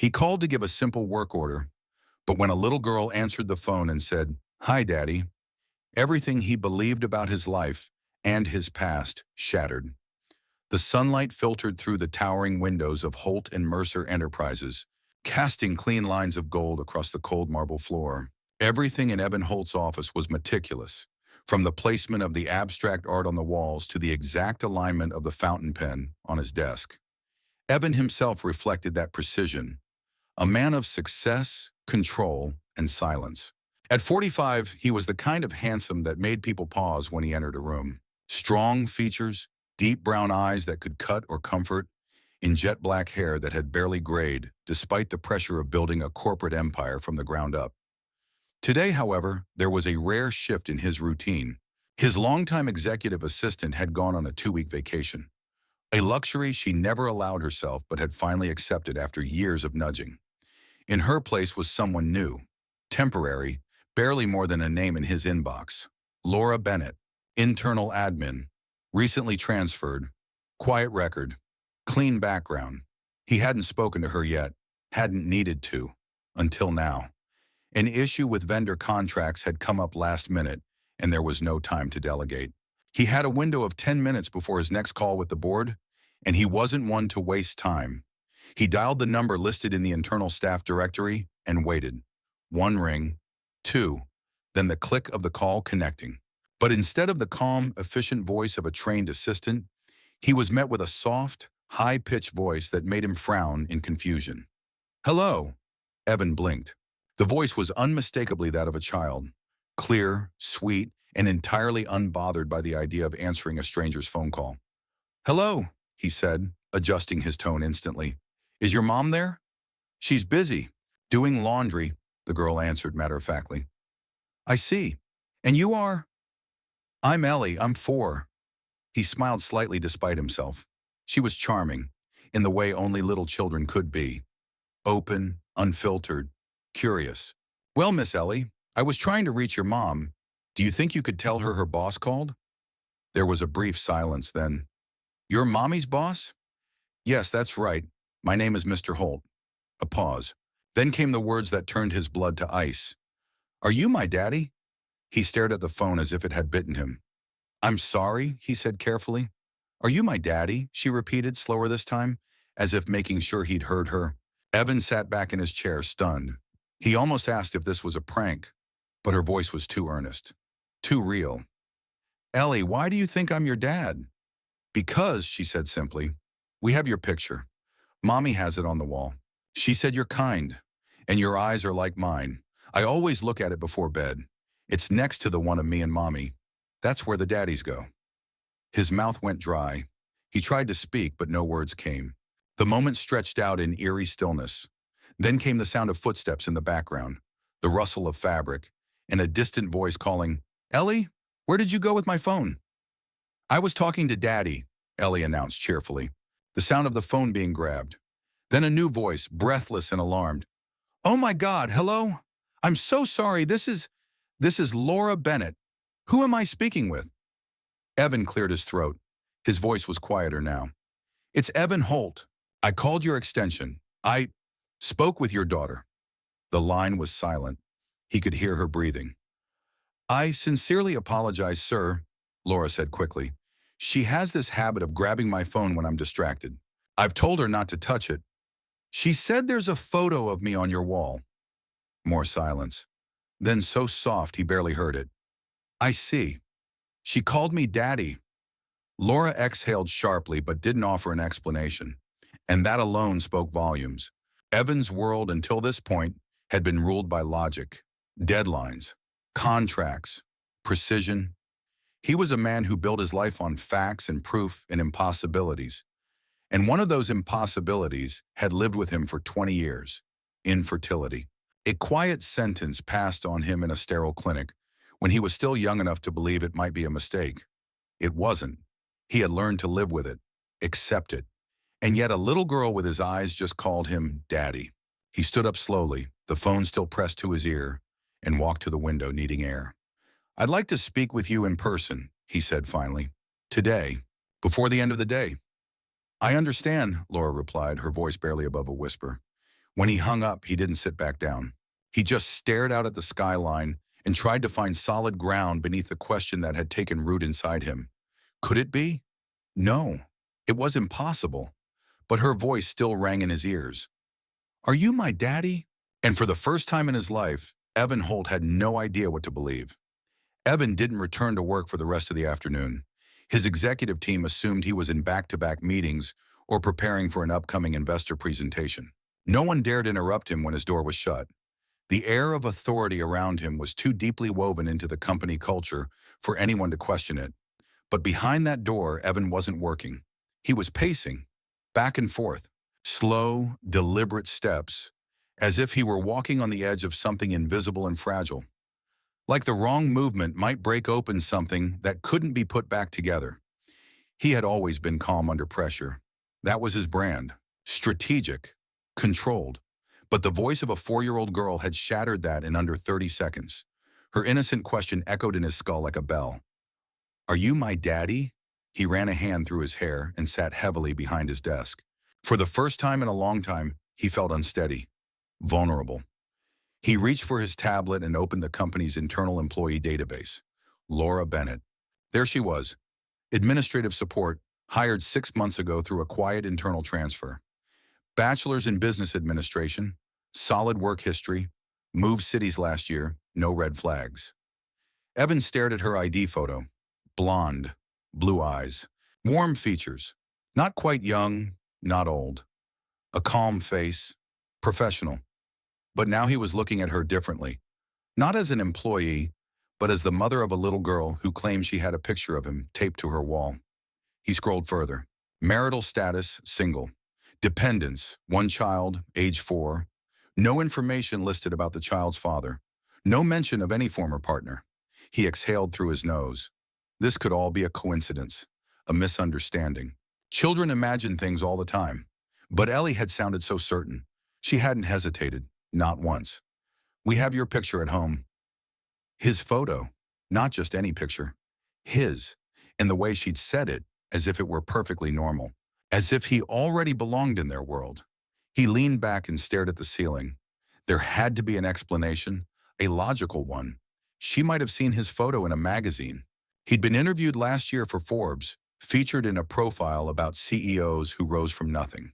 He called to give a simple work order, but when a little girl answered the phone and said, "Hi, Daddy," everything he believed about his life and his past shattered. The sunlight filtered through the towering windows of Holt and Mercer Enterprises, casting clean lines of gold across the cold marble floor. Everything in Evan Holt's office was meticulous, from the placement of the abstract art on the walls to the exact alignment of the fountain pen on his desk. Evan himself reflected that precision, a man of success, control, and silence. At 45, he was the kind of handsome that made people pause when he entered a room. Strong features, deep brown eyes that could cut or comfort, in jet black hair that had barely grayed despite the pressure of building a corporate empire from the ground up. Today, however, there was a rare shift in his routine. His longtime executive assistant had gone on a 2-week vacation, a luxury she never allowed herself but had finally accepted after years of nudging. In her place was someone new, temporary, barely more than a name in his inbox. Laura Bennett, internal admin, recently transferred, quiet record, clean background. He hadn't spoken to her yet, hadn't needed to, until now. An issue with vendor contracts had come up last minute, and there was no time to delegate. He had a window of 10 minutes before his next call with the board, and he wasn't one to waste time. He dialed the number listed in the internal staff directory and waited. 1 ring, 2, then the click of the call connecting. But instead of the calm, efficient voice of a trained assistant, he was met with a soft, high-pitched voice that made him frown in confusion. "Hello." Evan blinked. The voice was unmistakably that of a child, clear, sweet, and entirely unbothered by the idea of answering a stranger's phone call. "Hello," he said, adjusting his tone instantly. "Is your mom there?" "She's busy, doing laundry," the girl answered matter-of-factly. "I see. And you are?" "I'm Ellie, I'm 4. He smiled slightly despite himself. She was charming, in the way only little children could be. Open, unfiltered, curious. "Well, Miss Ellie, I was trying to reach your mom. Do you think you could tell her boss called?" There was a brief silence, then, "Your mommy's boss?" "Yes, that's right. My name is Mr. Holt." A pause. Then came the words that turned his blood to ice. "Are you my daddy?" He stared at the phone as if it had bitten him. "I'm sorry," he said carefully. "Are you my daddy?" she repeated, slower this time, as if making sure he'd heard her. Evan sat back in his chair, stunned. He almost asked if this was a prank, but her voice was too earnest, too real. "Ellie, why do you think I'm your dad?" "Because," she said simply, "we have your picture. Mommy has it on the wall. She said you're kind, and your eyes are like mine. I always look at it before bed. It's next to the one of me and Mommy. That's where the daddies go." His mouth went dry. He tried to speak, but no words came. The moment stretched out in eerie stillness. Then came the sound of footsteps in the background, the rustle of fabric, and a distant voice calling, "Ellie, where did you go with my phone?" "I was talking to Daddy," Ellie announced cheerfully, the sound of the phone being grabbed. Then a new voice, breathless and alarmed. "Oh my God, hello? I'm so sorry, this is Laura Bennett. Who am I speaking with?" Evan cleared his throat. His voice was quieter now. "It's Evan Holt. I called your extension. I spoke with your daughter." The line was silent. He could hear her breathing. "I sincerely apologize, sir," Laura said quickly. "She has this habit of grabbing my phone when I'm distracted. I've told her not to touch it. She said there's a photo of me on your wall." More silence. Then so soft he barely heard it. "I see. She called me Daddy." Laura exhaled sharply but didn't offer an explanation, and that alone spoke volumes. Evan's world until this point had been ruled by logic, deadlines, contracts, precision. He was a man who built his life on facts and proof and impossibilities. And one of those impossibilities had lived with him for 20 years, infertility. A quiet sentence passed on him in a sterile clinic when he was still young enough to believe it might be a mistake. It wasn't. He had learned to live with it, accept it. And yet a little girl with his eyes just called him Daddy. He stood up slowly, the phone still pressed to his ear, and walked to the window, needing air. "I'd like to speak with you in person," he said finally. "Today, before the end of the day." "I understand," Laura replied, her voice barely above a whisper. When he hung up, he didn't sit back down. He just stared out at the skyline and tried to find solid ground beneath the question that had taken root inside him. Could it be? No, it was impossible. But her voice still rang in his ears. Are you my daddy? And for the first time in his life, Evan Holt had no idea what to believe. Evan didn't return to work for the rest of the afternoon. His executive team assumed he was in back-to-back meetings or preparing for an upcoming investor presentation. No one dared interrupt him when his door was shut. The air of authority around him was too deeply woven into the company culture for anyone to question it. But behind that door, Evan wasn't working. He was pacing, back and forth, slow, deliberate steps, as if he were walking on the edge of something invisible and fragile. Like the wrong movement might break open something that couldn't be put back together. He had always been calm under pressure. That was his brand. Strategic, controlled. But the voice of a 4-year-old girl had shattered that in under 30 seconds. Her innocent question echoed in his skull like a bell. Are you my daddy? He ran a hand through his hair and sat heavily behind his desk. For the first time in a long time, he felt unsteady, vulnerable. He reached for his tablet and opened the company's internal employee database. Laura Bennett. There she was. Administrative support, hired 6 months ago through a quiet internal transfer. Bachelor's in Business Administration, solid work history, moved cities last year, no red flags. Evan stared at her ID photo. Blonde, blue eyes, warm features, not quite young, not old. A calm face, professional. But now he was looking at her differently, not as an employee, but as the mother of a little girl who claimed she had a picture of him taped to her wall. He scrolled further. Marital status, single. Dependents, 1 child, age 4. No information listed about the child's father. No mention of any former partner. He exhaled through his nose. This could all be a coincidence, a misunderstanding. Children imagine things all the time. But Ellie had sounded so certain. She hadn't hesitated, not once. We have your picture at home. His photo, not just any picture. His, in the way she'd said it, as if it were perfectly normal. As if he already belonged in their world. He leaned back and stared at the ceiling. There had to be an explanation, a logical one. She might have seen his photo in a magazine. He'd been interviewed last year for Forbes, featured in a profile about CEOs who rose from nothing.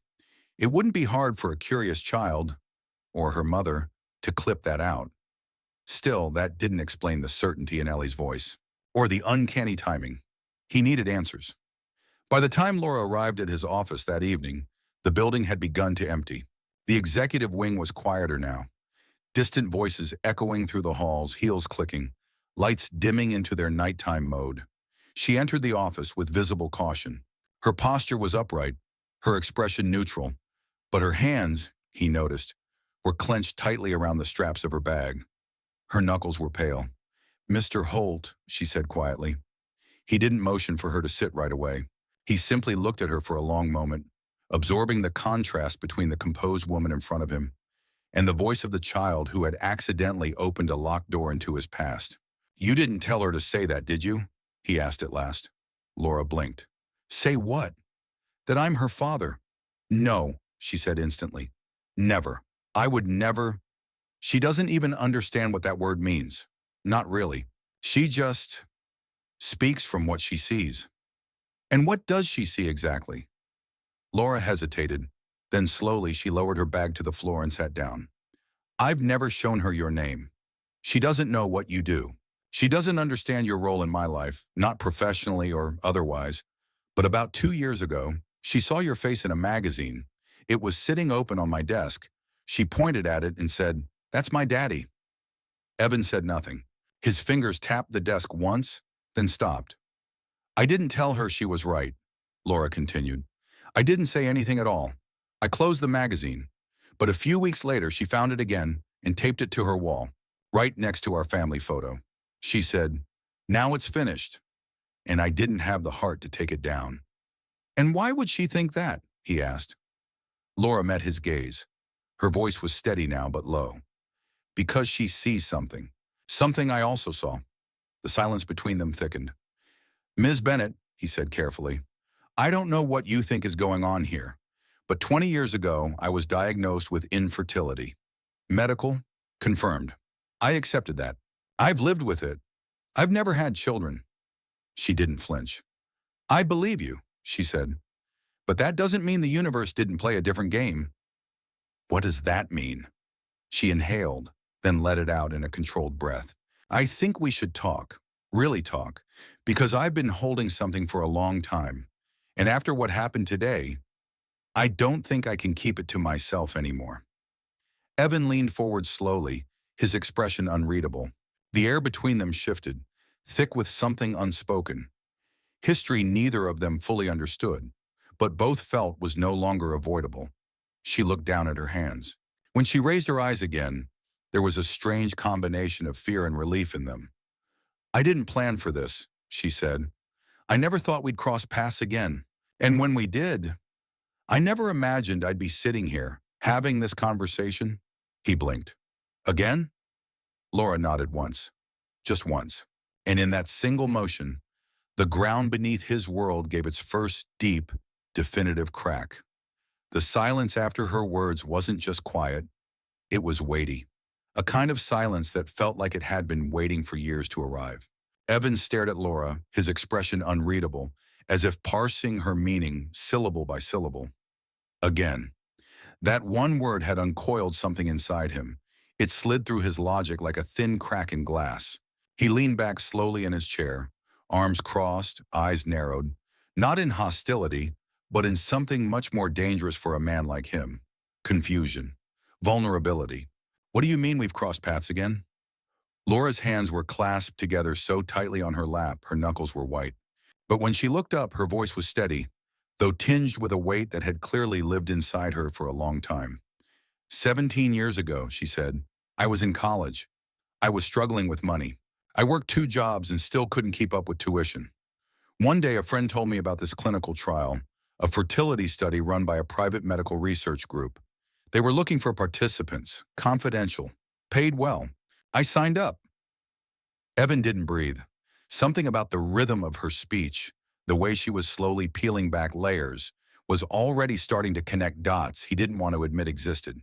It wouldn't be hard for a curious child, or her mother, to clip that out. Still, that didn't explain the certainty in Ellie's voice, or the uncanny timing. He needed answers. By the time Laura arrived at his office that evening, the building had begun to empty. The executive wing was quieter now. Distant voices echoing through the halls, heels clicking, lights dimming into their nighttime mode. She entered the office with visible caution. Her posture was upright, her expression neutral, but her hands, he noticed, were clenched tightly around the straps of her bag. Her knuckles were pale. "Mr. Holt," she said quietly. He didn't motion for her to sit right away. He simply looked at her for a long moment, absorbing the contrast between the composed woman in front of him and the voice of the child who had accidentally opened a locked door into his past. "You didn't tell her to say that, did you?" he asked at last. Laura blinked. "Say what?" "That I'm her father." "No," she said instantly. "Never. I would never." She doesn't even understand what that word means. Not really. She just speaks from what she sees. And what does she see exactly? Laura hesitated. Then slowly she lowered her bag to the floor and sat down. "I've never shown her your name. She doesn't know what you do. She doesn't understand your role in my life, not professionally or otherwise. But about 2 years ago, she saw your face in a magazine. It was sitting open on my desk. She pointed at it and said, 'That's my daddy.'" Evan said nothing. His fingers tapped the desk once, then stopped. "I didn't tell her she was right," Laura continued. "I didn't say anything at all. I closed the magazine. But a few weeks later, she found it again and taped it to her wall, right next to our family photo. She said, 'Now it's finished.' And I didn't have the heart to take it down." "And why would she think that?" he asked. Laura met his gaze. Her voice was steady now, but low. "Because she sees something. Something I also saw." The silence between them thickened. "Ms. Bennett," he said carefully, "I don't know what you think is going on here, But 20 years ago, I was diagnosed with infertility. Medical, confirmed. I accepted that. I've lived with it. I've never had children. She didn't flinch. I believe you, she said. But that doesn't mean the universe didn't play a different game. What does that mean? She inhaled, then let it out in a controlled breath. I think we should talk, really talk, because I've been holding something for a long time. And after what happened today, I don't think I can keep it to myself anymore. Evan leaned forward slowly, his expression unreadable. The air between them shifted, thick with something unspoken. History neither of them fully understood, but both felt was no longer avoidable. She looked down at her hands. When she raised her eyes again, there was a strange combination of fear and relief in them. I didn't plan for this, she said. I never thought we'd cross paths again. And when we did, I never imagined I'd be sitting here, having this conversation. He blinked. Again? Laura nodded once. Just once. And in that single motion, the ground beneath his world gave its first deep, definitive crack. The silence after her words wasn't just quiet, it was weighty. A kind of silence that felt like it had been waiting for years to arrive. Evan stared at Laura, his expression unreadable, as if parsing her meaning syllable by syllable. Again. That one word had uncoiled something inside him. It slid through his logic like a thin crack in glass. He leaned back slowly in his chair, arms crossed, eyes narrowed, not in hostility, but in something much more dangerous for a man like him. Confusion. Vulnerability. What do you mean we've crossed paths again? Laura's hands were clasped together so tightly on her lap, her knuckles were white. But when she looked up, her voice was steady, though tinged with a weight that had clearly lived inside her for a long time. 17 years ago, she said, I was in college. I was struggling with money. I worked 2 jobs and still couldn't keep up with tuition. One day, a friend told me about this clinical trial, a fertility study run by a private medical research group. They were looking for participants, confidential, paid well. I signed up. Evan didn't breathe. Something about the rhythm of her speech, the way she was slowly peeling back layers, was already starting to connect dots he didn't want to admit existed.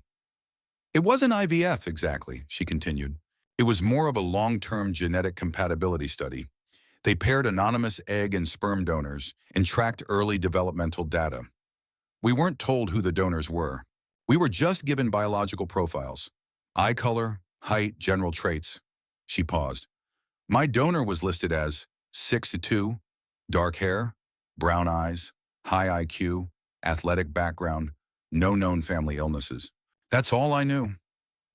It wasn't IVF exactly, she continued. It was more of a long-term genetic compatibility study. They paired anonymous egg and sperm donors and tracked early developmental data. We weren't told who the donors were. We were just given biological profiles. Eye color, height, general traits. She paused. My donor was listed as 6'2", dark hair, brown eyes, high IQ, athletic background, no known family illnesses. That's all I knew.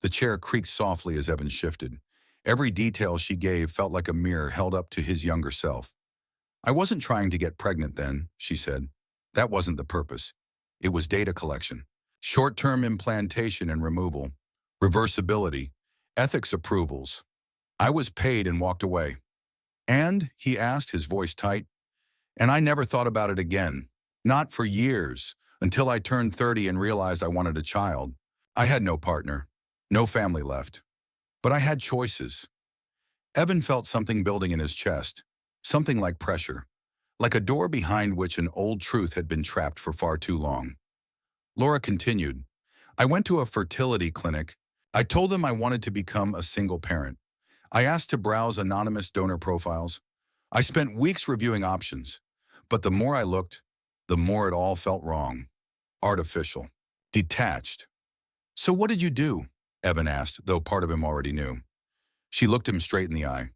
The chair creaked softly as Evan shifted. Every detail she gave felt like a mirror held up to his younger self. I wasn't trying to get pregnant then, she said. That wasn't the purpose. It was data collection. Short-term implantation and removal, reversibility, ethics approvals. I was paid and walked away. And, he asked, his voice tight, and I never thought about it again. Not for years, until I turned 30 and realized I wanted a child. I had no partner, no family left. But I had choices. Evan felt something building in his chest, something like pressure, like a door behind which an old truth had been trapped for far too long. Laura continued, I went to a fertility clinic. I told them I wanted to become a single parent. I asked to browse anonymous donor profiles. I spent weeks reviewing options, but the more I looked, the more it all felt wrong. Artificial. Detached. So what did you do? Evan asked, though part of him already knew. She looked him straight in the eye.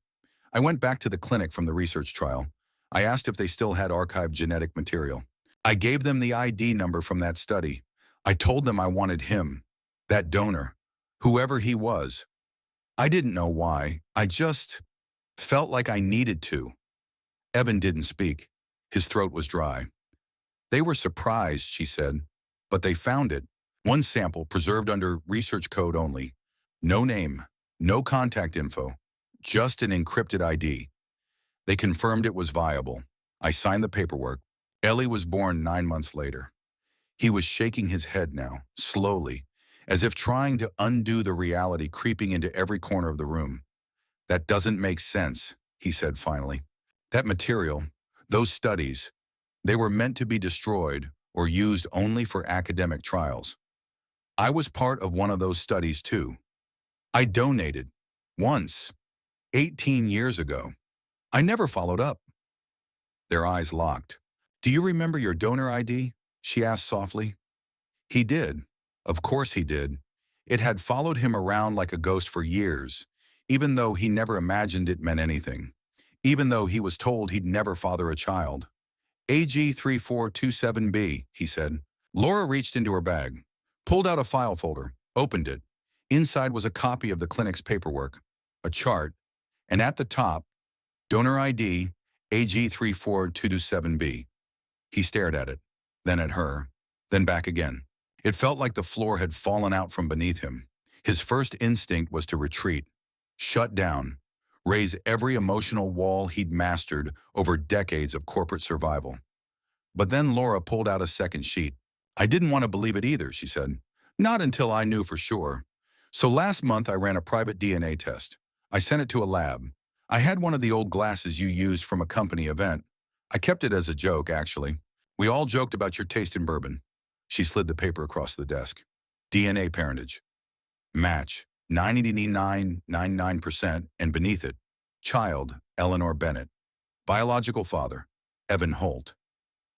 I went back to the clinic from the research trial. I asked if they still had archived genetic material. I gave them the ID number from that study. I told them I wanted him, that donor, whoever he was. I didn't know why. I just felt like I needed to. Evan didn't speak. His throat was dry. They were surprised, she said, but they found it. One sample preserved under research code only. No name, no contact info, just an encrypted ID. They confirmed it was viable. I signed the paperwork. Ellie was born 9 months later. He was shaking his head now, slowly, as if trying to undo the reality creeping into every corner of the room. That doesn't make sense, he said finally. That material, those studies, they were meant to be destroyed or used only for academic trials. I was part of one of those studies too. I donated. Once. 18 years ago. I never followed up. Their eyes locked. Do you remember your donor ID? She asked softly. He did. Of course he did. It had followed him around like a ghost for years, even though he never imagined it meant anything. Even though he was told he'd never father a child. AG3427B, he said. Laura reached into her bag, pulled out a file folder, opened it. Inside was a copy of the clinic's paperwork, a chart, and at the top, donor ID, AG34227B. He stared at it, then at her, then back again. It felt like the floor had fallen out from beneath him. His first instinct was to retreat, shut down, raise every emotional wall he'd mastered over decades of corporate survival. But then Laura pulled out a second sheet. I didn't want to believe it either, she said. Not until I knew for sure. So last month I ran a private DNA test. I sent it to a lab. I had one of the old glasses you used from a company event. I kept it as a joke, actually. We all joked about your taste in bourbon. She slid the paper across the desk. DNA parentage. Match. 99.99%, and beneath it, child, Eleanor Bennett. Biological father, Evan Holt.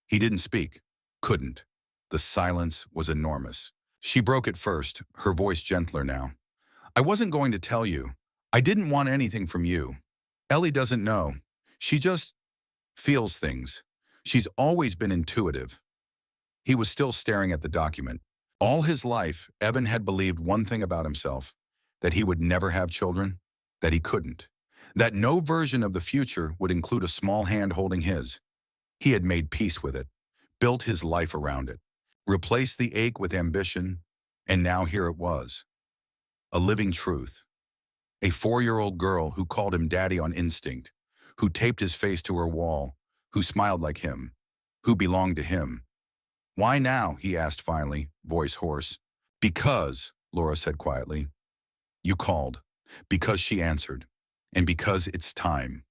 He didn't speak. Couldn't. The silence was enormous. She broke it first, her voice gentler now. I wasn't going to tell you. I didn't want anything from you. Ellie doesn't know. She just feels things. She's always been intuitive. He was still staring at the document. All his life, Evan had believed one thing about himself, that he would never have children, that he couldn't, that no version of the future would include a small hand holding his. He had made peace with it, built his life around it, replaced the ache with ambition, and now here it was. A living truth. A 4-year-old girl who called him daddy on instinct, who taped his face to her wall, who smiled like him, who belonged to him. Why now? He asked finally, voice hoarse. Because, Laura said quietly. You called. Because she answered. And because it's time.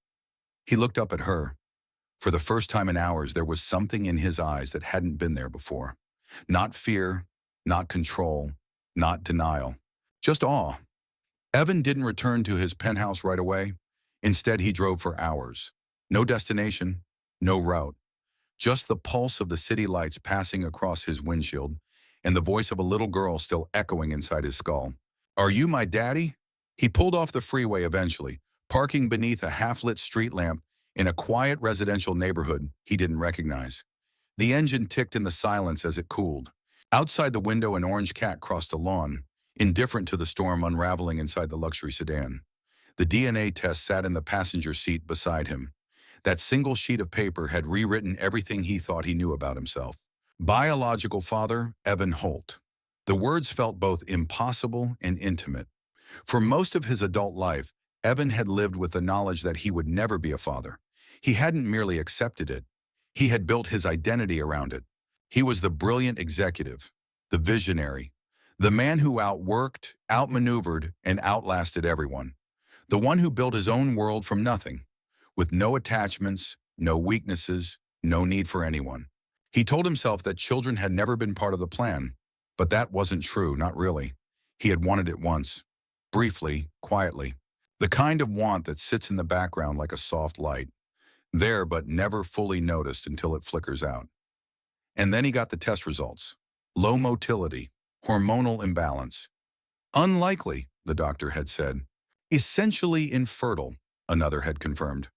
He looked up at her. For the first time in hours, there was something in his eyes that hadn't been there before. Not fear, not control, not denial. Just awe. Evan didn't return to his penthouse right away. Instead, he drove for hours. No destination, no route. Just the pulse of the city lights passing across his windshield, and the voice of a little girl still echoing inside his skull. Are you my daddy? He pulled off the freeway eventually, parking beneath a half-lit street lamp in a quiet residential neighborhood he didn't recognize. The engine ticked in the silence as it cooled. Outside the window, an orange cat crossed a lawn, indifferent to the storm unraveling inside the luxury sedan. The DNA test sat in the passenger seat beside him. That single sheet of paper had rewritten everything he thought he knew about himself. Biological father, Evan Holt. The words felt both impossible and intimate. For most of his adult life, Evan had lived with the knowledge that he would never be a father. He hadn't merely accepted it. He had built his identity around it. He was the brilliant executive, the visionary, the man who outworked, outmaneuvered, and outlasted everyone. The one who built his own world from nothing, with no attachments, no weaknesses, no need for anyone. He told himself that children had never been part of the plan, but that wasn't true, not really. He had wanted it once, briefly, quietly. The kind of want that sits in the background like a soft light, there but never fully noticed until it flickers out. And then he got the test results. Low motility, hormonal imbalance. Unlikely, the doctor had said. Essentially infertile, another had confirmed.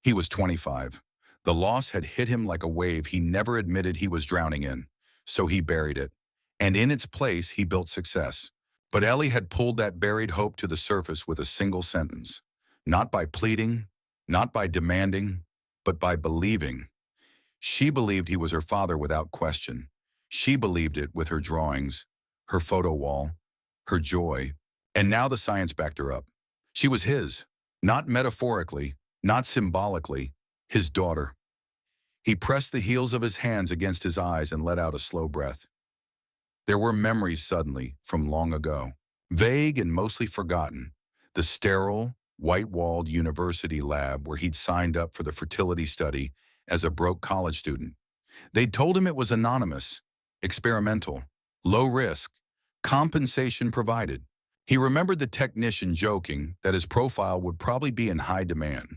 He was 25. The loss had hit him like a wave he never admitted he was drowning in, so he buried it. And in its place, he built success. But Ellie had pulled that buried hope to the surface with a single sentence. Not by pleading, not by demanding, but by believing. She believed he was her father without question. She believed it with her drawings, her photo wall, her joy. And now the science backed her up. She was his, not metaphorically, not symbolically, his daughter. He pressed the heels of his hands against his eyes and let out a slow breath. There were memories suddenly from long ago, vague and mostly forgotten. The sterile, white-walled university lab where he'd signed up for the fertility study as a broke college student. They'd told him it was anonymous, experimental, low risk, compensation provided. He remembered the technician joking that his profile would probably be in high demand.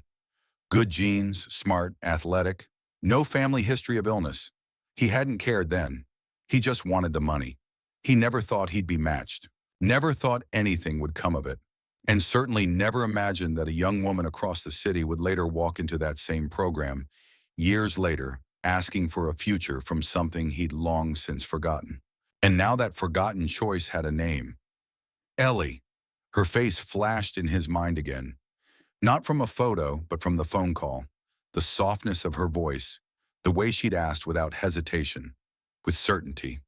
Good genes, smart, athletic, no family history of illness. He hadn't cared then. He just wanted the money. He never thought he'd be matched. Never thought anything would come of it. And certainly never imagined that a young woman across the city would later walk into that same program, years later, asking for a future from something he'd long since forgotten. And now that forgotten choice had a name. Ellie. Her face flashed in his mind again. Not from a photo, but from the phone call. The softness of her voice, the way she'd asked without hesitation, with certainty.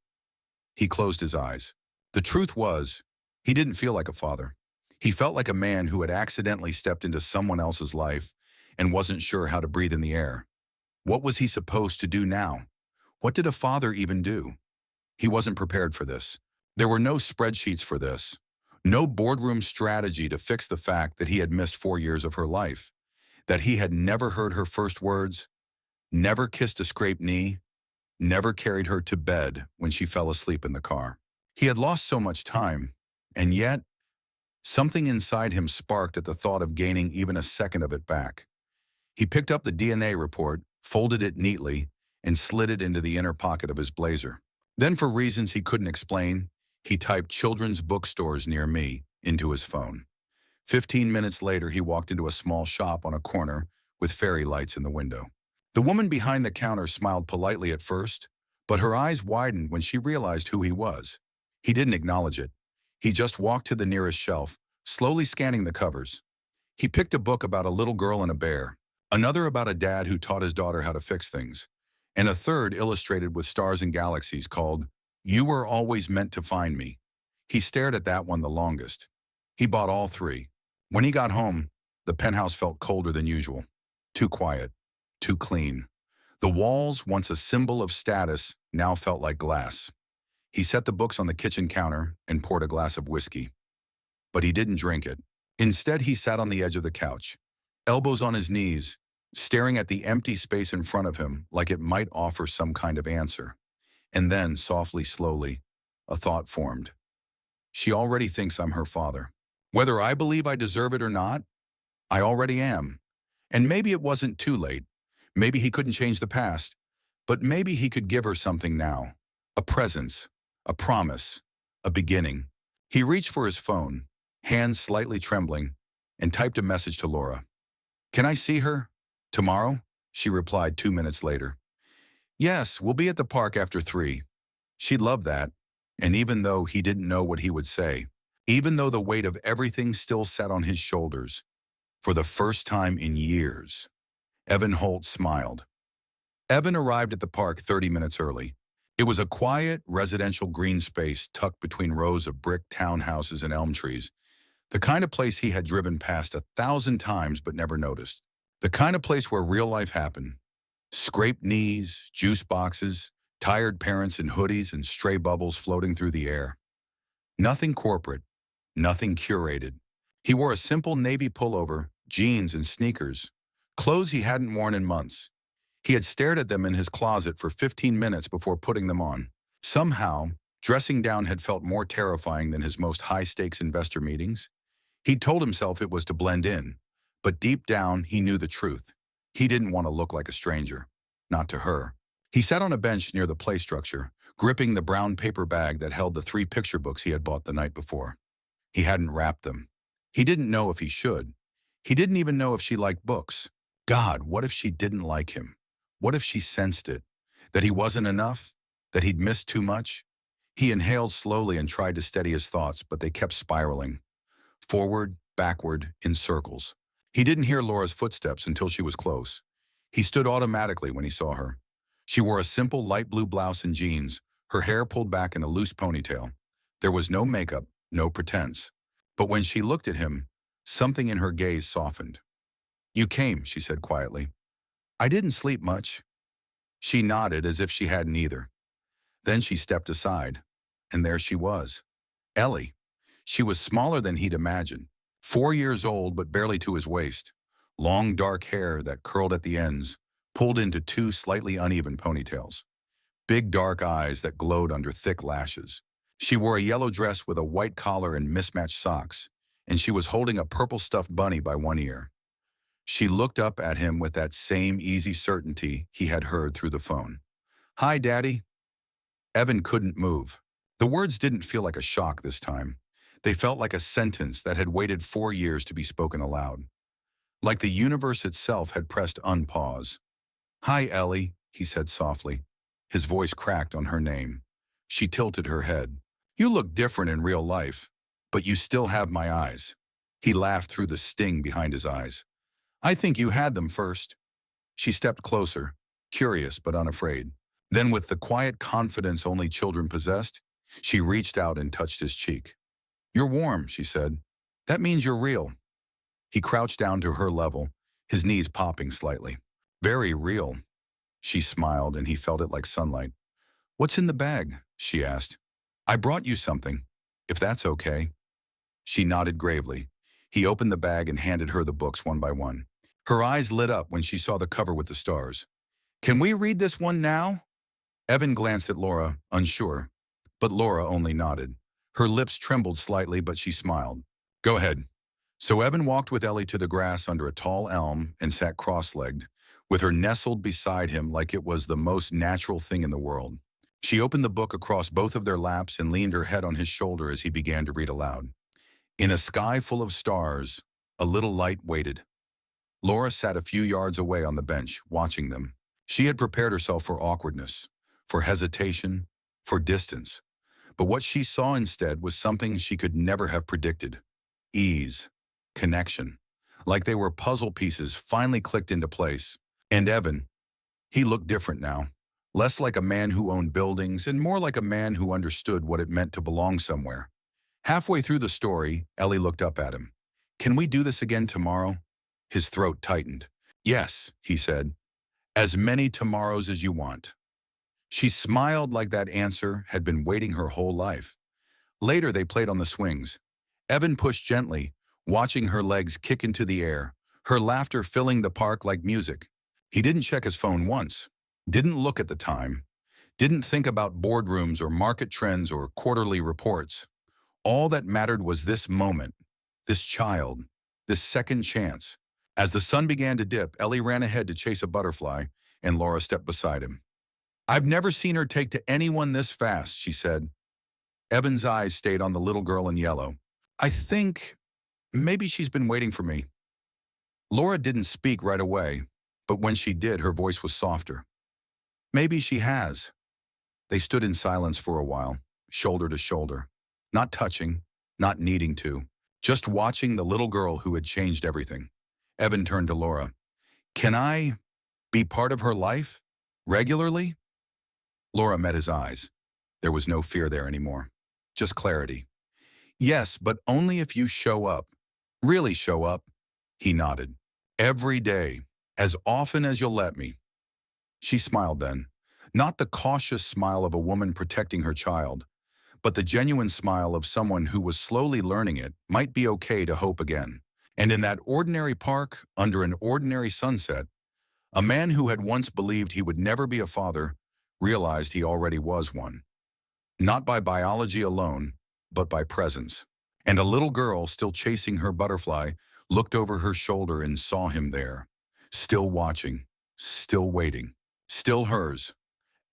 He closed his eyes. The truth was, he didn't feel like a father. He felt like a man who had accidentally stepped into someone else's life and wasn't sure how to breathe in the air. What was he supposed to do now? What did a father even do? He wasn't prepared for this. There were no spreadsheets for this. No boardroom strategy to fix the fact that he had missed 4 years of her life, that he had never heard her first words, never kissed a scraped knee, never carried her to bed when she fell asleep in the car. He had lost so much time, and yet, something inside him sparked at the thought of gaining even a second of it back. He picked up the DNA report, folded it neatly, and slid it into the inner pocket of his blazer. Then, for reasons he couldn't explain, he typed children's bookstores near me into his phone. 15 minutes later, he walked into a small shop on a corner with fairy lights in the window. The woman behind the counter smiled politely at first, but her eyes widened when she realized who he was. He didn't acknowledge it. He just walked to the nearest shelf, slowly scanning the covers. He picked a book about a little girl and a bear, another about a dad who taught his daughter how to fix things, and a third illustrated with stars and galaxies called "You Were Always Meant to Find Me." He stared at that one the longest. He bought all 3. When he got home, the penthouse felt colder than usual. Too quiet, too clean. The walls, once a symbol of status, now felt like glass. He set the books on the kitchen counter and poured a glass of whiskey. But he didn't drink it. Instead, he sat on the edge of the couch, elbows on his knees, staring at the empty space in front of him like it might offer some kind of answer. And then, softly, slowly, a thought formed. She already thinks I'm her father. Whether I believe I deserve it or not, I already am. And maybe it wasn't too late. Maybe he couldn't change the past. But maybe he could give her something now. A presence, a promise, a beginning. He reached for his phone, hands slightly trembling, and typed a message to Laura. "Can I see her? Tomorrow?" She replied 2 minutes later. "Yes, we'll be at the park after 3. She'd love that. And even though he didn't know what he would say, even though the weight of everything still sat on his shoulders, for the first time in years, Evan Holt smiled. Evan arrived at the park 30 minutes early. It was a quiet, residential green space tucked between rows of brick townhouses and elm trees, the kind of place he had driven past 1,000 times but never noticed. The kind of place where real life happened. Scraped knees, juice boxes, tired parents in hoodies and stray bubbles floating through the air. Nothing corporate, nothing curated. He wore a simple navy pullover, jeans and sneakers, clothes he hadn't worn in months. He had stared at them in his closet for 15 minutes before putting them on. Somehow, dressing down had felt more terrifying than his most high-stakes investor meetings. He'd told himself it was to blend in, but deep down he knew the truth. He didn't want to look like a stranger, not to her. He sat on a bench near the play structure, gripping the brown paper bag that held the 3 picture books he had bought the night before. He hadn't wrapped them. He didn't know if he should. He didn't even know if she liked books. God, what if she didn't like him? What if she sensed it? That he wasn't enough? That he'd missed too much? He inhaled slowly and tried to steady his thoughts, but they kept spiraling. Forward, backward, in circles. He didn't hear Laura's footsteps until she was close. He stood automatically when he saw her. She wore a simple light blue blouse and jeans, her hair pulled back in a loose ponytail. There was no makeup, no pretense. But when she looked at him, something in her gaze softened. "You came," she said quietly. "I didn't sleep much." She nodded as if she hadn't either. Then she stepped aside, and there she was. Ellie. She was smaller than he'd imagined. 4 years old, but barely to his waist. Long dark hair that curled at the ends, pulled into two slightly uneven ponytails. Big dark eyes that glowed under thick lashes. She wore a yellow dress with a white collar and mismatched socks, and she was holding a purple stuffed bunny by one ear. She looked up at him with that same easy certainty he had heard through the phone. "Hi, Daddy." Evan couldn't move. The words didn't feel like a shock this time. They felt like a sentence that had waited 4 years to be spoken aloud. Like the universe itself had pressed unpause. "Hi, Ellie," he said softly. His voice cracked on her name. She tilted her head. "You look different in real life, but you still have my eyes." He laughed through the sting behind his eyes. "I think you had them first." She stepped closer, curious but unafraid. Then with the quiet confidence only children possessed, she reached out and touched his cheek. "You're warm," she said. "That means you're real." He crouched down to her level, his knees popping slightly. "Very real." She smiled and he felt it like sunlight. "What's in the bag?" she asked. "I brought you something, if that's okay." She nodded gravely. He opened the bag and handed her the books one by one. Her eyes lit up when she saw the cover with the stars. "Can we read this one now?" Evan glanced at Laura, unsure, but Laura only nodded. Her lips trembled slightly, but she smiled. "Go ahead." So Evan walked with Ellie to the grass under a tall elm and sat cross-legged, with her nestled beside him like it was the most natural thing in the world. She opened the book across both of their laps and leaned her head on his shoulder as he began to read aloud. "In a sky full of stars, a little light waited." Laura sat a few yards away on the bench, watching them. She had prepared herself for awkwardness, for hesitation, for distance. But what she saw instead was something she could never have predicted. Ease. Connection. Like they were puzzle pieces finally clicked into place. And Evan, he looked different now. Less like a man who owned buildings and more like a man who understood what it meant to belong somewhere. Halfway through the story, Ellie looked up at him. "Can we do this again tomorrow?" His throat tightened. "Yes," he said. "As many tomorrows as you want." She smiled like that answer had been waiting her whole life. Later, they played on the swings. Evan pushed gently, watching her legs kick into the air, her laughter filling the park like music. He didn't check his phone once, didn't look at the time, didn't think about boardrooms or market trends or quarterly reports. All that mattered was this moment, this child, this second chance. As the sun began to dip, Ellie ran ahead to chase a butterfly, and Laura stepped beside him. "I've never seen her take to anyone this fast," she said. Evan's eyes stayed on the little girl in yellow. "I think maybe she's been waiting for me." Laura didn't speak right away, but when she did, her voice was softer. "Maybe she has." They stood in silence for a while, shoulder to shoulder, not touching, not needing to, just watching the little girl who had changed everything. Evan turned to Laura. "Can I be part of her life? Regularly?" Laura met his eyes. There was no fear there anymore, just clarity. "Yes, but only if you show up. Really show up." He nodded. "Every day, as often as you'll let me." She smiled then, not the cautious smile of a woman protecting her child, but the genuine smile of someone who was slowly learning it might be okay to hope again. And in that ordinary park, under an ordinary sunset, a man who had once believed he would never be a father realized he already was one. Not by biology alone, but by presence. And a little girl, still chasing her butterfly, looked over her shoulder and saw him there. Still watching, still waiting, still hers.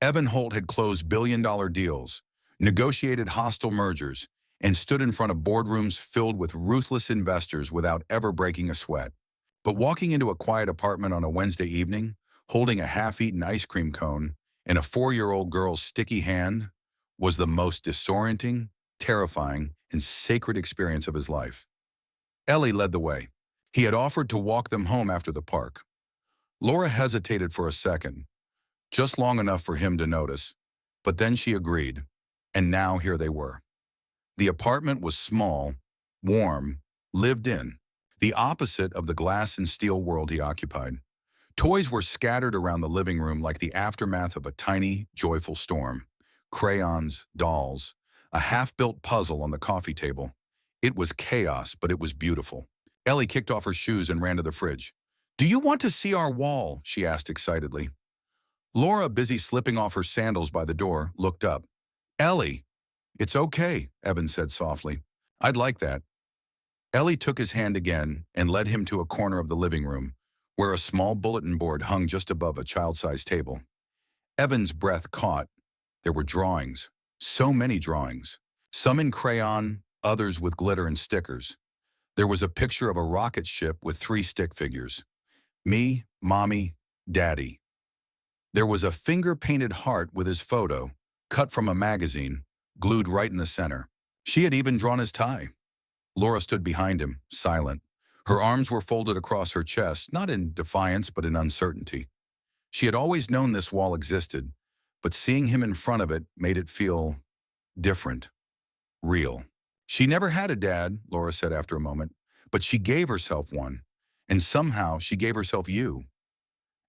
Evan Holt had closed billion-dollar deals, negotiated hostile mergers, and stood in front of boardrooms filled with ruthless investors without ever breaking a sweat. But walking into a quiet apartment on a Wednesday evening, holding a half-eaten ice cream cone in a 4-year-old girl's sticky hand, was the most disorienting, terrifying, and sacred experience of his life. Ellie led the way. He had offered to walk them home after the park. Laura hesitated for a second, just long enough for him to notice, but then she agreed, and now here they were. The apartment was small, warm, lived in, the opposite of the glass and steel world he occupied. Toys were scattered around the living room like the aftermath of a tiny, joyful storm. Crayons, dolls, a half-built puzzle on the coffee table. It was chaos, but it was beautiful. Ellie kicked off her shoes and ran to the fridge. "Do you want to see our wall?" she asked excitedly. Laura, busy slipping off her sandals by the door, looked up. "Ellie!" "It's okay," Evan said softly. "I'd like that." Ellie took his hand again and led him to a corner of the living room, where a small bulletin board hung just above a child-sized table. Evan's breath caught. There were drawings. So many drawings. Some in crayon, others with glitter and stickers. There was a picture of a rocket ship with 3 stick figures. Me, Mommy, Daddy. There was a finger-painted heart with his photo, cut from a magazine, glued right in the center. She had even drawn his tie. Laura stood behind him, silent. Her arms were folded across her chest, not in defiance but in uncertainty. She had always known this wall existed, but seeing him in front of it made it feel different, real. She never had a dad, Laura said after a moment, but she gave herself one, and somehow she gave herself you.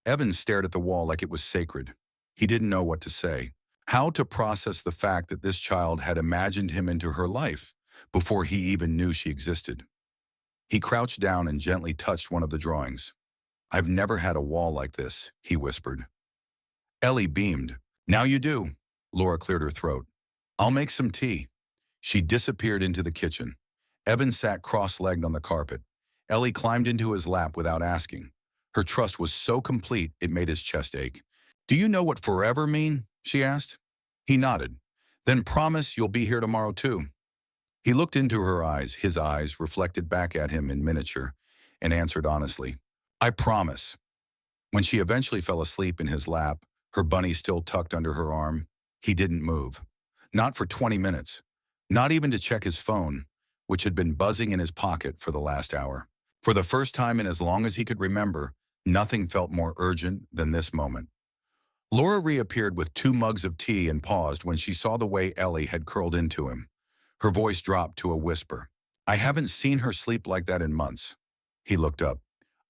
Evan stared at the wall like it was sacred. He didn't know what to say, how to process the fact that this child had imagined him into her life before he even knew she existed. He crouched down and gently touched one of the drawings. "I've never had a wall like this," he whispered. Ellie beamed. "Now you do." Laura cleared her throat. "I'll make some tea." She disappeared into the kitchen. Evan sat cross-legged on the carpet. Ellie climbed into his lap without asking. Her trust was so complete it made his chest ache. "Do you know what forever mean?" she asked. He nodded. "Then promise you'll be here tomorrow too." He looked into her eyes, his eyes reflected back at him in miniature, and answered honestly, "I promise." When she eventually fell asleep in his lap, her bunny still tucked under her arm, he didn't move. Not for 20 minutes. Not even to check his phone, which had been buzzing in his pocket for the last hour. For the first time in as long as he could remember, nothing felt more urgent than this moment. Laura reappeared with 2 mugs of tea and paused when she saw the way Ellie had curled into him. Her voice dropped to a whisper. "I haven't seen her sleep like that in months." He looked up.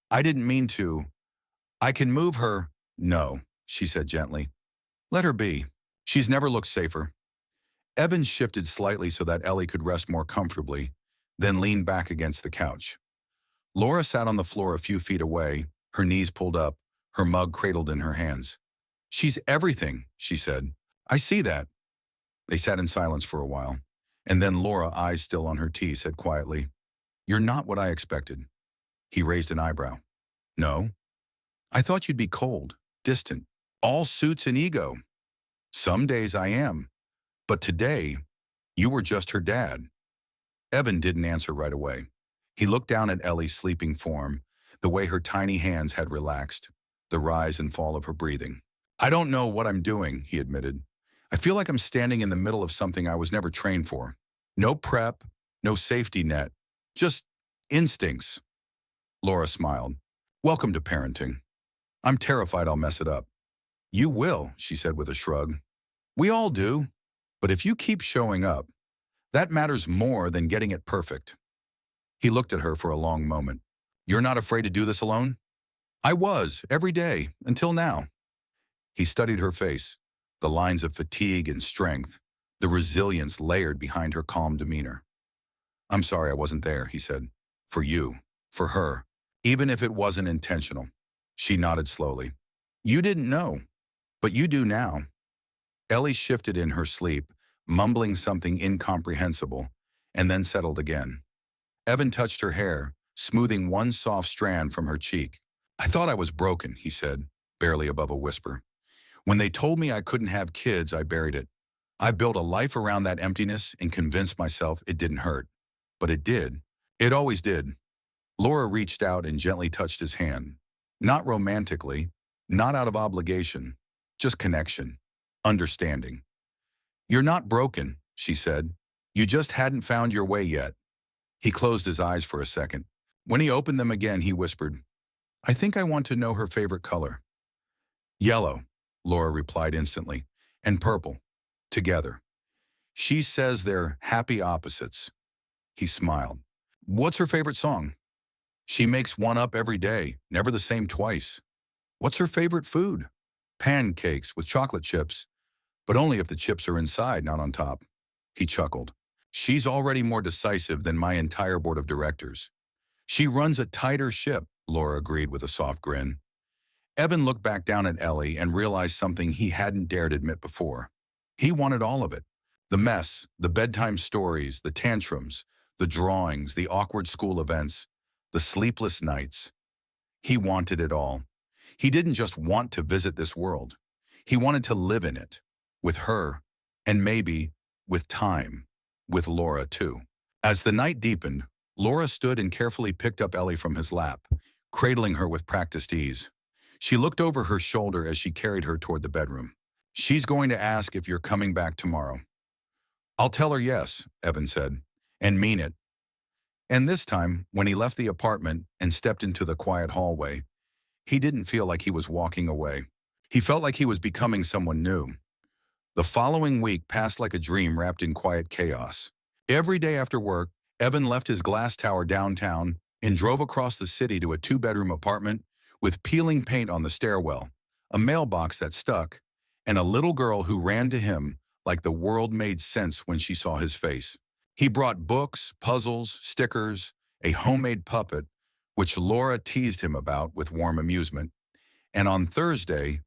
"I didn't mean to. I can move her." "No," she said gently. "Let her be. She's never looked safer." Evans shifted slightly so that Ellie could rest more comfortably, then leaned back against the couch. Laura sat on the floor a few feet away, her knees pulled up, her mug cradled in her hands. "She's everything," she said. "I see that." They sat in silence for a while, and then Laura, eyes still on her tea, said quietly, "You're not what I expected." He raised an eyebrow. "No? I thought you'd be cold, distant, all suits and ego." "Some days I am. But today, you were just her dad." Evan didn't answer right away. He looked down at Ellie's sleeping form, the way her tiny hands had relaxed, the rise and fall of her breathing. "I don't know what I'm doing," he admitted. "I feel like I'm standing in the middle of something I was never trained for. No prep, no safety net, just instincts." Laura smiled. "Welcome to parenting. I'm terrified I'll mess it up." "You will," she said with a shrug. "We all do. But if you keep showing up, that matters more than getting it perfect." He looked at her for a long moment. "You're not afraid to do this alone?" "I was, every day, until now." He studied her face, the lines of fatigue and strength, the resilience layered behind her calm demeanor. "I'm sorry I wasn't there," he said. "For you, for her, even if it wasn't intentional." She nodded slowly. "You didn't know, but you do now." Ellie shifted in her sleep, mumbling something incomprehensible, and then settled again. Evan touched her hair, smoothing one soft strand from her cheek. "I thought I was broken," he said, barely above a whisper. "When they told me I couldn't have kids, I buried it. I built a life around that emptiness and convinced myself it didn't hurt. But it did. It always did." Laura reached out and gently touched his hand. Not romantically, not out of obligation, just connection, understanding. "You're not broken," she said. "You just hadn't found your way yet." He closed his eyes for a second. When he opened them again, he whispered, "I think I want to know her favorite color." "Yellow," Laura replied instantly, "and purple, together. She says they're happy opposites." He smiled. "What's her favorite song?" "She makes one up every day, never the same twice." "What's her favorite food?" "Pancakes with chocolate chips, but only if the chips are inside, not on top." He chuckled. "She's already more decisive than my entire board of directors. She runs a tighter ship, Laura agreed with a soft grin. Evan looked back down at Ellie and realized something he hadn't dared admit before. He wanted all of it. The mess, the bedtime stories, the tantrums, the drawings, the awkward school events, the sleepless nights. He wanted it all. He didn't just want to visit this world. He wanted to live in it, with her, and maybe, with time, with Laura too. As the night deepened, Laura stood and carefully picked up Ellie from his lap, cradling her with practiced ease. She looked over her shoulder as she carried her toward the bedroom. "She's going to ask if you're coming back tomorrow." "I'll tell her yes," Evan said, "and mean it." And this time, when he left the apartment and stepped into the quiet hallway, he didn't feel like he was walking away. He felt like he was becoming someone new. The following week passed like a dream wrapped in quiet chaos. Every day after work, Evan left his glass tower downtown and drove across the city to a two-bedroom apartment with peeling paint on the stairwell, a mailbox that stuck, and a little girl who ran to him like the world made sense when she saw his face. He brought books, puzzles, stickers, a homemade puppet, which Laura teased him about with warm amusement, and on Thursday,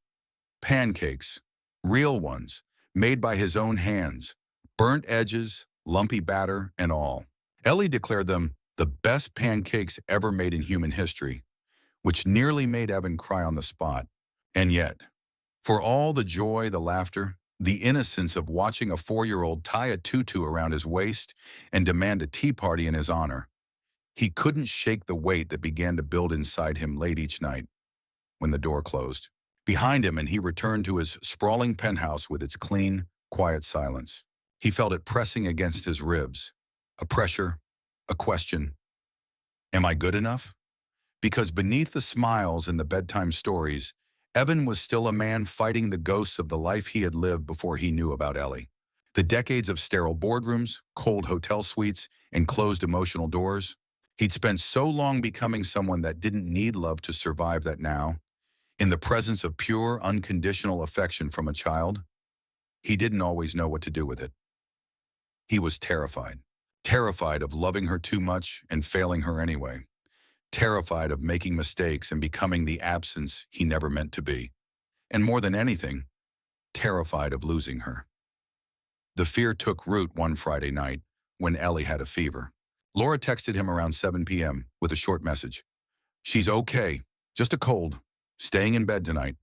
pancakes, real ones, made by his own hands, burnt edges, lumpy batter, and all. Ellie declared them the best pancakes ever made in human history, which nearly made Evan cry on the spot. And yet, for all the joy, the laughter, the innocence of watching a 4-year-old tie a tutu around his waist and demand a tea party in his honor, he couldn't shake the weight that began to build inside him late each night when the door closed behind him and he returned to his sprawling penthouse with its clean, quiet silence. He felt it pressing against his ribs, a pressure, a question. Am I good enough? Because beneath the smiles and the bedtime stories, Evan was still a man fighting the ghosts of the life he had lived before he knew about Ellie. The decades of sterile boardrooms, cold hotel suites, and closed emotional doors. He'd spent so long becoming someone that didn't need love to survive that now, in the presence of pure, unconditional affection from a child, he didn't always know what to do with it. He was terrified. Terrified of loving her too much and failing her anyway. Terrified of making mistakes and becoming the absence he never meant to be. And more than anything, terrified of losing her. The fear took root one Friday night when Ellie had a fever. Laura texted him around 7 p.m. with a short message. "She's okay, just a cold, staying in bed tonight."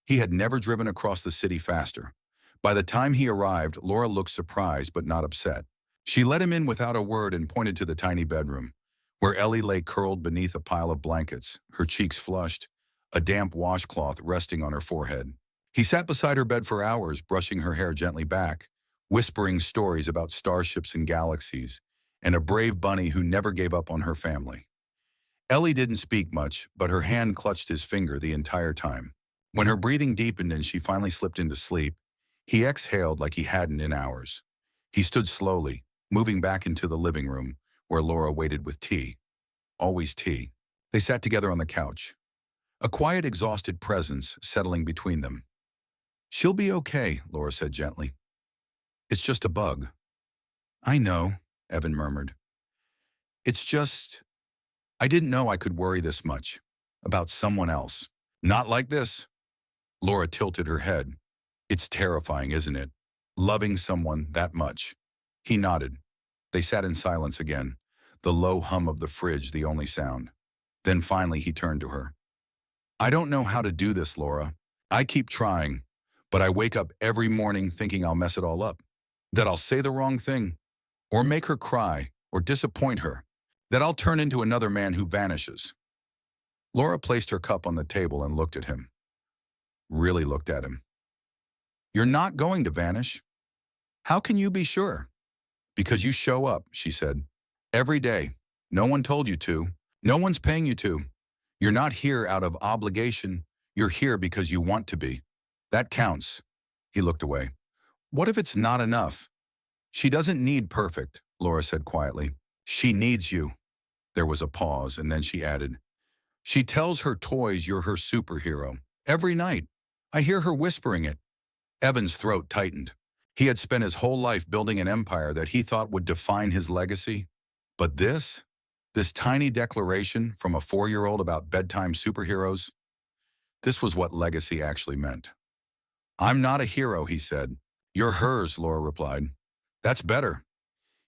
He had never driven across the city faster. By the time he arrived, Laura looked surprised but not upset. She let him in without a word and pointed to the tiny bedroom, where Ellie lay curled beneath a pile of blankets, her cheeks flushed, a damp washcloth resting on her forehead. He sat beside her bed for hours, brushing her hair gently back, whispering stories about starships and galaxies, and a brave bunny who never gave up on her family. Ellie didn't speak much, but her hand clutched his finger the entire time. When her breathing deepened and she finally slipped into sleep, he exhaled like he hadn't in hours. He stood slowly, moving back into the living room, where Laura waited with tea. Always tea. They sat together on the couch. A quiet, exhausted presence settling between them. "She'll be okay," Laura said gently. "It's just a bug." "I know," Evan murmured. "It's just, I didn't know I could worry this much. About someone else. Not like this." Laura tilted her head. "It's terrifying, isn't it? Loving someone that much." He nodded. They sat in silence again, the low hum of the fridge the only sound. Then finally he turned to her. "I don't know how to do this, Laura. I keep trying, but I wake up every morning thinking I'll mess it all up. That I'll say the wrong thing, or make her cry, or disappoint her. That I'll turn into another man who vanishes." Laura placed her cup on the table and looked at him. Really looked at him. "You're not going to vanish. How can you be sure?" "Because you show up," she said. "Every day. No one told you to. No one's paying you to. You're not here out of obligation. You're here because you want to be. That counts." He looked away. "What if it's not enough?" "She doesn't need perfect," Laura said quietly. "She needs you." There was a pause, and then she added, "She tells her toys you're her superhero. Every night. I hear her whispering it." Evan's throat tightened. He had spent his whole life building an empire that he thought would define his legacy. But this? This tiny declaration from a 4-year-old about bedtime superheroes, this was what legacy actually meant. "I'm not a hero," he said. "You're hers," Laura replied. "That's better."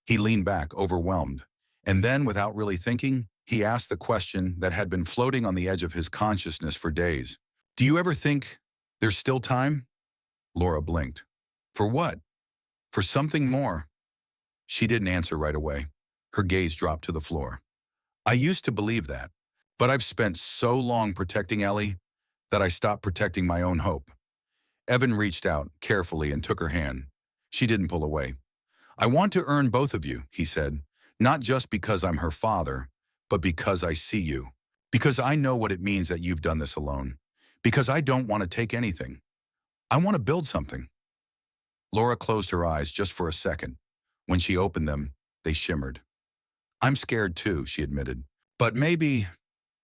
He leaned back, overwhelmed. And then, without really thinking, he asked the question that had been floating on the edge of his consciousness for days. "Do you ever think there's still time?" Laura blinked. "For what?" "For something more." She didn't answer right away. Her gaze dropped to the floor. "I used to believe that, but I've spent so long protecting Ellie that I stopped protecting my own hope." Evan reached out carefully and took her hand. She didn't pull away. "I want to earn both of you," he said, "not just because I'm her father, but because I see you. Because I know what it means that you've done this alone. Because I don't want to take anything. I want to build something." Laura closed her eyes just for a second. When she opened them, they shimmered. "I'm scared too," she admitted. "But maybe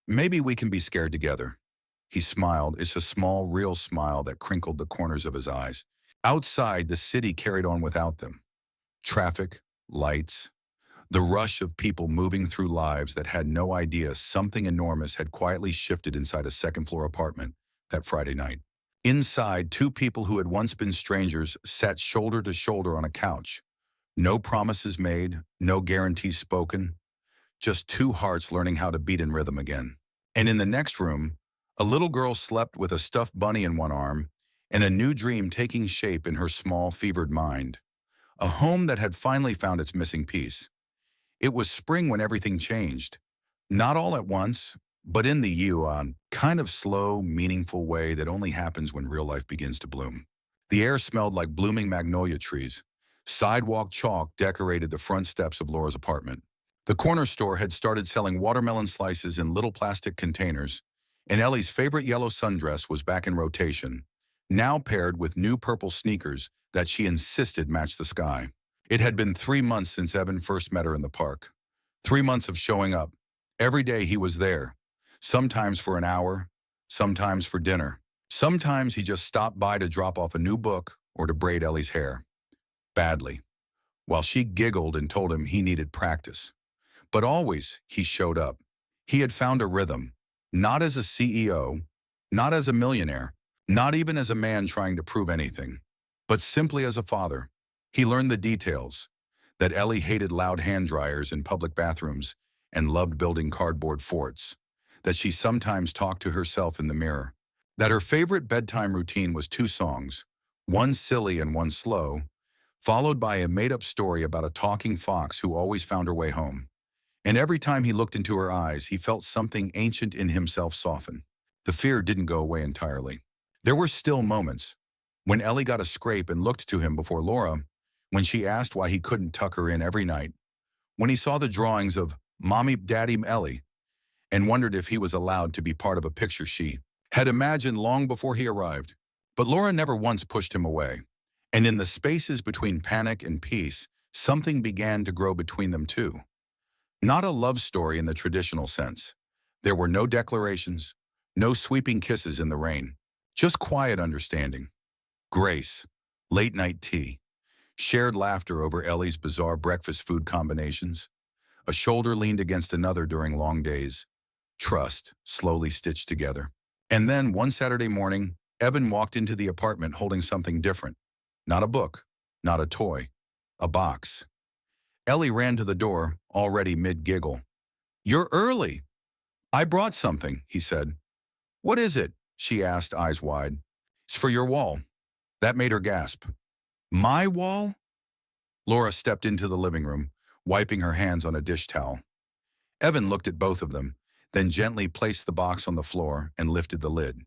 we can be scared together." He smiled. It's a small, real smile that crinkled the corners of his eyes. Outside, the city carried on without them. Traffic, lights, the rush of people moving through lives that had no idea something enormous had quietly shifted inside a second-floor apartment that Friday night. Inside, two people who had once been strangers sat shoulder to shoulder on a couch. No promises made, no guarantees spoken, just two hearts learning how to beat in rhythm again. And in the next room, a little girl slept with a stuffed bunny in one arm and a new dream taking shape in her small, fevered mind. A home that had finally found its missing piece. It was spring when everything changed. Not all at once, but in the kind of slow, meaningful way that only happens when real life begins to bloom. The air smelled like blooming magnolia trees. Sidewalk chalk decorated the front steps of Laura's apartment. The corner store had started selling watermelon slices in little plastic containers, and Ellie's favorite yellow sundress was back in rotation, now paired with new purple sneakers that she insisted matched the sky. It had been 3 months since Evan first met her in the park. 3 months of showing up. Every day he was there, sometimes for an hour, sometimes for dinner. Sometimes he just stopped by to drop off a new book or to braid Ellie's hair. Badly, while she giggled and told him he needed practice. But always, he showed up. He had found a rhythm, not as a CEO, not as a millionaire, not even as a man trying to prove anything, but simply as a father. He learned the details, that Ellie hated loud hand dryers in public bathrooms and loved building cardboard forts, that she sometimes talked to herself in the mirror, that her favorite bedtime routine was 2 songs, one silly and one slow, followed by a made-up story about a talking fox who always found her way home. And every time he looked into her eyes, he felt something ancient in himself soften. The fear didn't go away entirely. There were still moments. When Ellie got a scrape and looked to him before Laura, when she asked why he couldn't tuck her in every night, when he saw the drawings of Mommy, Daddy, Ellie, and wondered if he was allowed to be part of a picture she had imagined long before he arrived. But Laura never once pushed him away. And in the spaces between panic and peace, something began to grow between them too. Not a love story in the traditional sense. There were no declarations, no sweeping kisses in the rain, just quiet understanding. Grace, late-night tea, shared laughter over Ellie's bizarre breakfast food combinations. A shoulder leaned against another during long days. Trust, slowly stitched together. And then, one Saturday morning, Evan walked into the apartment holding something different. Not a book, not a toy, a box. Ellie ran to the door, already mid-giggle. "You're early." "I brought something," he said. "What is it?" she asked, eyes wide. "It's for your wall." That made her gasp. "My wall?" Laura stepped into the living room, wiping her hands on a dish towel. Evan looked at both of them, then gently placed the box on the floor and lifted the lid.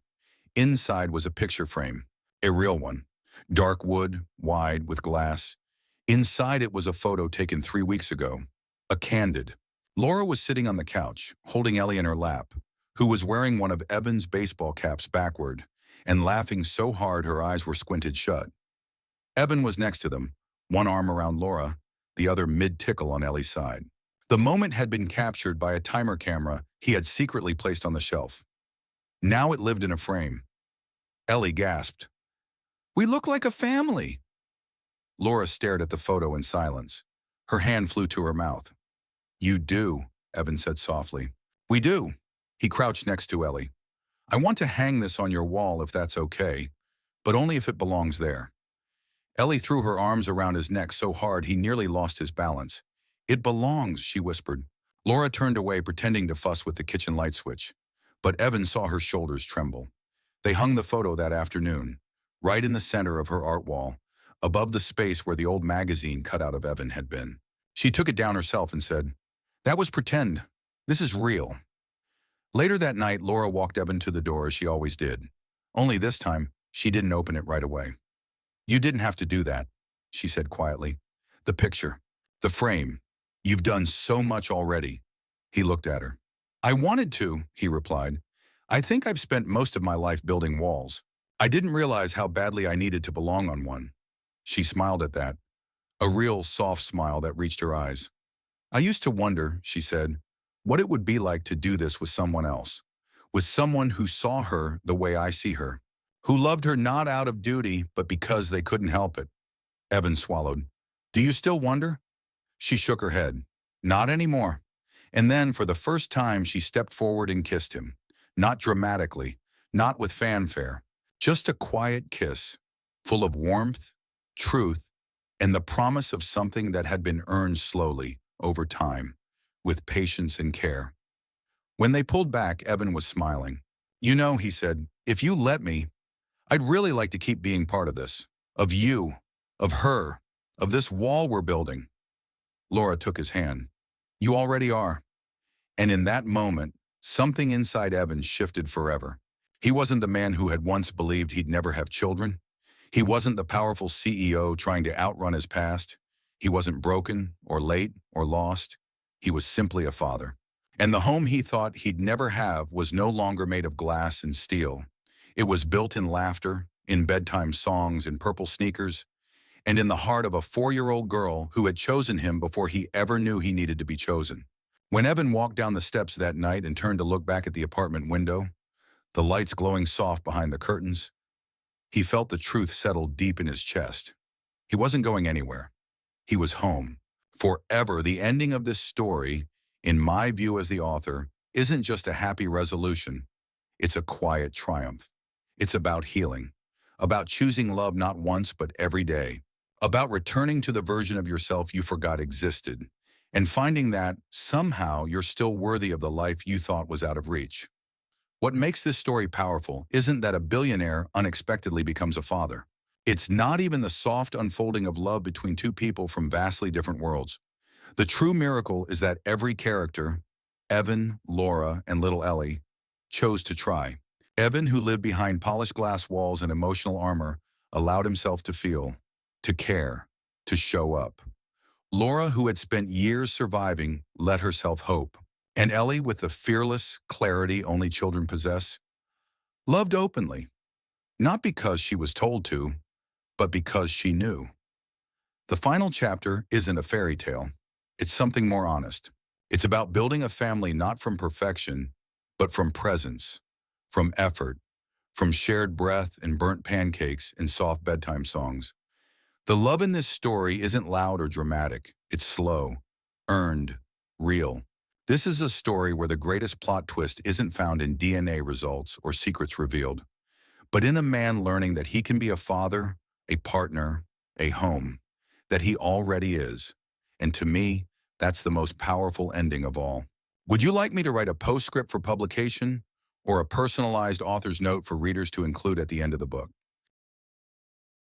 Inside was a picture frame, a real one, dark wood, wide, with glass. Inside it was a photo taken 3 weeks ago, a candid. Laura was sitting on the couch, holding Ellie in her lap, who was wearing one of Evan's baseball caps backward and laughing so hard her eyes were squinted shut. Evan was next to them, one arm around Laura, the other mid-tickle on Ellie's side. The moment had been captured by a timer camera he had secretly placed on the shelf. Now it lived in a frame. Ellie gasped. "We look like a family." Laura stared at the photo in silence. Her hand flew to her mouth. "You do," Evan said softly. We do. He crouched next to Ellie. I want to hang this on your wall if that's okay, but only if it belongs there. Ellie threw her arms around his neck so hard he nearly lost his balance. It belongs, she whispered. Laura turned away, pretending to fuss with the kitchen light switch. But Evan saw her shoulders tremble. They hung the photo that afternoon, right in the center of her art wall, above the space where the old magazine cutout of Evan had been. She took it down herself and said, "That was pretend. This is real." Later that night, Laura walked Evan to the door as she always did. Only this time, she didn't open it right away. "You didn't have to do that," she said quietly. "The picture, the frame. You've done so much already." He looked at her. "I wanted to," he replied. "I think I've spent most of my life building walls. I didn't realize how badly I needed to belong on one." She smiled at that, a real soft smile that reached her eyes. "I used to wonder," she said, "what it would be like to do this with someone else, with someone who saw her the way I see her, who loved her not out of duty, but because they couldn't help it." Evan swallowed. "Do you still wonder?" She shook her head. "Not anymore." And then, for the first time, she stepped forward and kissed him. Not dramatically, not with fanfare, just a quiet kiss, full of warmth, truth, and the promise of something that had been earned slowly, over time, with patience and care. When they pulled back, Evan was smiling. "You know," he said, "if you let me, I'd really like to keep being part of this. Of you, of her, of this wall we're building." Laura took his hand. "You already are." And in that moment, something inside Evan shifted forever. He wasn't the man who had once believed he'd never have children. He wasn't the powerful CEO trying to outrun his past. He wasn't broken or late or lost. He was simply a father. And the home he thought he'd never have was no longer made of glass and steel. It was built in laughter, in bedtime songs, in purple sneakers, and in the heart of a 4-year-old girl who had chosen him before he ever knew he needed to be chosen. When Evan walked down the steps that night and turned to look back at the apartment window, the lights glowing soft behind the curtains, he felt the truth settle deep in his chest. He wasn't going anywhere. He was home. Forever. The ending of this story, in my view as the author, isn't just a happy resolution. It's a quiet triumph. It's about healing, about choosing love not once but every day, about returning to the version of yourself you forgot existed, and finding that, somehow, you're still worthy of the life you thought was out of reach. What makes this story powerful isn't that a billionaire unexpectedly becomes a father. It's not even the soft unfolding of love between two people from vastly different worlds. The true miracle is that every character, Evan, Laura, and little Ellie, chose to try. Evan, who lived behind polished glass walls and emotional armor, allowed himself to feel, to care, to show up. Laura, who had spent years surviving, let herself hope. And Ellie, with the fearless clarity only children possess, loved openly, not because she was told to, but because she knew. The final chapter isn't a fairy tale. It's something more honest. It's about building a family not from perfection, but from presence, from effort, from shared breath and burnt pancakes and soft bedtime songs. The love in this story isn't loud or dramatic. It's slow, earned, real. This is a story where the greatest plot twist isn't found in DNA results or secrets revealed, but in a man learning that he can be a father, a partner, a home, that he already is. And to me, that's the most powerful ending of all. Would you like me to write a postscript for publication or a personalized author's note for readers to include at the end of the book?